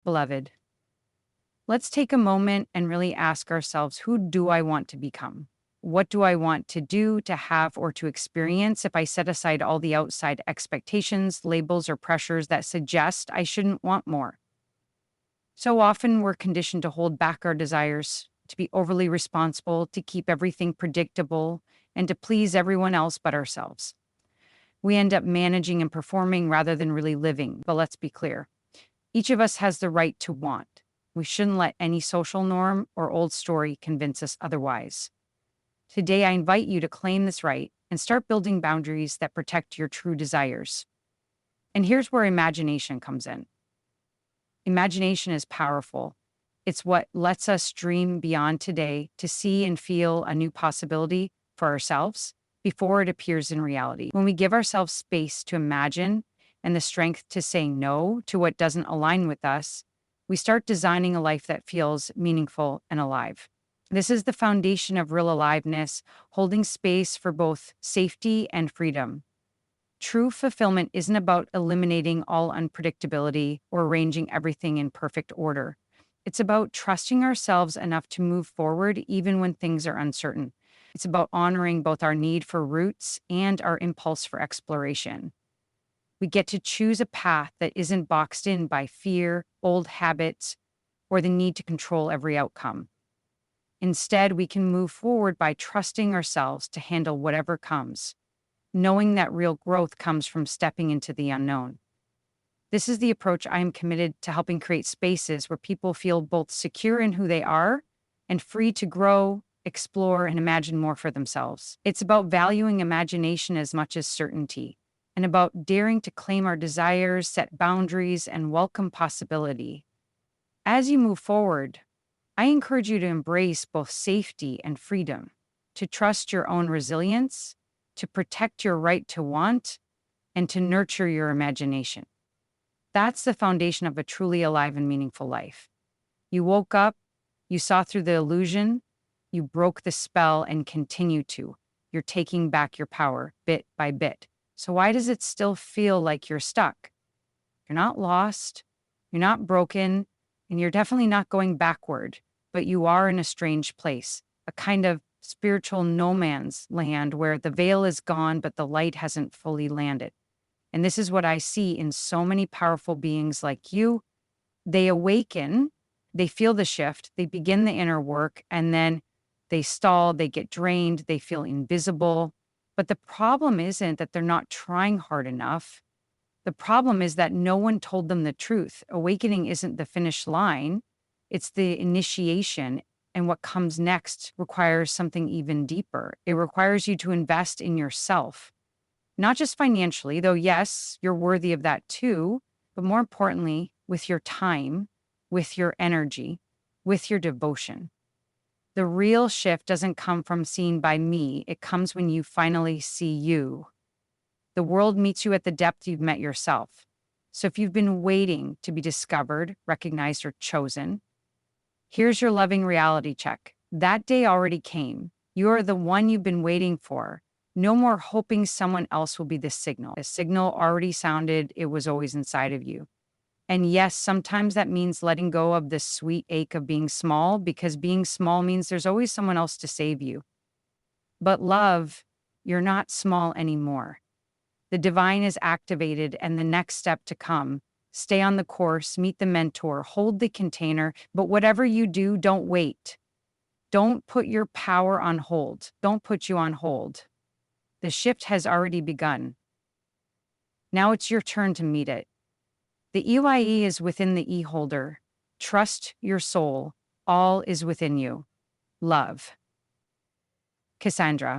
beloved, let's take a moment and really ask ourselves, who do I want to become? What do I want to do, to have, or to experience if I set aside all the outside expectations, labels, or pressures that suggest I shouldn't want more? So often we're conditioned to hold back our desires, to be overly responsible, to keep everything predictable, and to please everyone else but ourselves. We end up managing and performing rather than really living. But let's be clear, each of us has the right to want. We shouldn't let any social norm or old story convince us otherwise. Today, I invite you to claim this right and start building boundaries that protect your true desires. And here's where imagination comes in. Imagination is powerful. It's what lets us dream beyond today to see and feel a new possibility for ourselves before it appears in reality. When we give ourselves space to imagine and the strength to say no to what doesn't align with us, we start designing a life that feels meaningful and alive. This is the foundation of real aliveness, holding space for both safety and freedom. True fulfillment isn't about eliminating all unpredictability or arranging everything in perfect order. It's about trusting ourselves enough to move forward even when things are uncertain. It's about honoring both our need for roots and our impulse for exploration. We get to choose a path that isn't boxed in by fear, old habits, or the need to control every outcome. Instead, we can move forward by trusting ourselves to handle whatever comes, knowing that real growth comes from stepping into the unknown. This is the approach I am committed to helping create spaces where people feel both secure in who they are and free to grow, explore, and imagine more for themselves. It's about valuing imagination as much as certainty, and about daring to claim our desires, set boundaries, and welcome possibility. As you move forward, I encourage you to embrace both safety and freedom, to trust your own resilience, to protect your right to want, and to nurture your imagination. That's the foundation of a truly alive and meaningful life. You woke up, you saw through the illusion, you broke the spell and continue to. You're taking back your power bit by bit. So why does it still feel like you're stuck? You're not lost, you're not broken, and you're definitely not going backward, but you are in a strange place, a kind of spiritual no man's land where the veil is gone, but the light hasn't fully landed. And this is what I see in so many powerful beings like you. They awaken, they feel the shift, they begin the inner work, and then they stall, they get drained, they feel invisible. But the problem isn't that they're not trying hard enough. The problem is that no one told them the truth. Awakening isn't the finish line, it's the initiation. And what comes next requires something even deeper. It requires you to invest in yourself, not just financially, though, yes, you're worthy of that too, but more importantly, with your time, with your energy, with your devotion. The real shift doesn't come from seen by me, it comes when you finally see you. The world meets you at the depth you've met yourself. So if you've been waiting to be discovered, recognized, or chosen, here's your loving reality check. That day already came. You are the one you've been waiting for. No more hoping someone else will be the signal. The signal already sounded, it was always inside of you. And yes, sometimes that means letting go of the sweet ache of being small, because being small means there's always someone else to save you. But love, you're not small anymore. The divine is activated and the next step to come. Stay on the course, meet the mentor, hold the container, but whatever you do, don't wait. Don't put your power on hold. Don't put you on hold. The shift has already begun. Now it's your turn to meet it. The EYE is within the E-holder. Trust your soul. All is within you. Love. Cassandra.